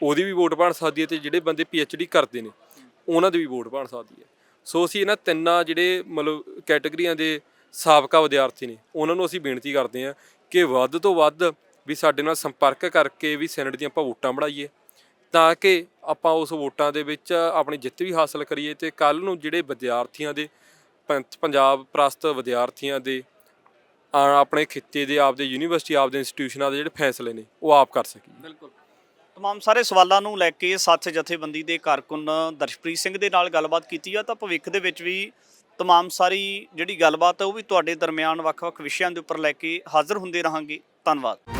ਉਹਦੀ ਵੀ ਵੋਟ ਬਣ ਸਕਦੀ ਹੈ, ਤੇ ਜਿਹੜੇ ਬੰਦੇ PhD ਕਰਦੇ ਨੇ ਉਹਨਾਂ ਦੀ ਵੀ ਵੋਟ ਬਣ ਸਕਦੀ ਹੈ। ਸੋ ਅਸੀਂ ਇਹਨਾਂ ਤਿੰਨਾਂ ਜਿਹੜੇ ਮਤਲਬ ਕੈਟੇਗਰੀਆਂ ਦੇ ਸਾਬਕਾ ਵਿਦਿਆਰਥੀ ਨੇ, ਉਹਨਾਂ ਨੂੰ ਅਸੀਂ ਬੇਨਤੀ ਕਰਦੇ ਹਾਂ ਕਿ ਵੱਧ ਤੋਂ ਵੱਧ ਵੀ ਸਾਡੇ ਨਾਲ ਸੰਪਰਕ ਕਰਕੇ ਵੀ ਸੈਨੇਟ ਦੀਆਂ ਆਪਾਂ ਵੋਟਾਂ ਬਣਾਈਏ, ਤਾਂ ਕਿ ਆਪਾਂ ਉਸ ਵੋਟਾਂ ਦੇ ਵਿੱਚ ਆਪਣੀ ਜਿੱਤ ਵੀ ਹਾਸਲ ਕਰੀਏ, ਤੇ ਕੱਲ੍ਹ ਨੂੰ ਜਿਹੜੇ ਵਿਦਿਆਰਥੀਆਂ ਦੇ, ਪੰਜਾਬ ਪ੍ਰਸਤ ਵਿਦਿਆਰਥੀਆਂ ਦੇ, ਆਪਣੇ ਖਿੱਤੇ ਦੇ, ਆਪਦੇ ਯੂਨੀਵਰਸਿਟੀ, ਆਪਦੇ ਇੰਸਟੀਟਿਊਸ਼ਨਾਂ ਦੇ ਜਿਹੜੇ ਫੈਸਲੇ ਨੇ ਉਹ ਆਪ ਕਰ ਸਕੀਏ। ਬਿਲਕੁਲ। ਤਮਾਮ ਸਾਰੇ ਸਵਾਲਾਂ ਨੂੰ ਲੈ ਕੇ ਸਾਥ ਜਥੇਬੰਦੀ ਦੇ ਕਾਰਕੁਨ ਦਰਸ਼ਪ੍ਰੀਤ ਸਿੰਘ ਦੇ ਨਾਲ ਗੱਲਬਾਤ ਕੀਤੀ ਆ, ਤਾਂ ਭਵਿੱਖ ਦੇ ਵਿੱਚ ਵੀ ਤਮਾਮ ਸਾਰੀ ਜਿਹੜੀ ਗੱਲਬਾਤ ਹੈ ਉਹ ਵੀ ਤੁਹਾਡੇ ਦਰਮਿਆਨ ਵੱਖ-ਵੱਖ ਵਿਸ਼ਿਆਂ ਦੇ ਉੱਪਰ ਲੈ ਕੇ ਹਾਜ਼ਰ ਹੁੰਦੇ ਰਹਾਂਗੇ। ਧੰਨਵਾਦ।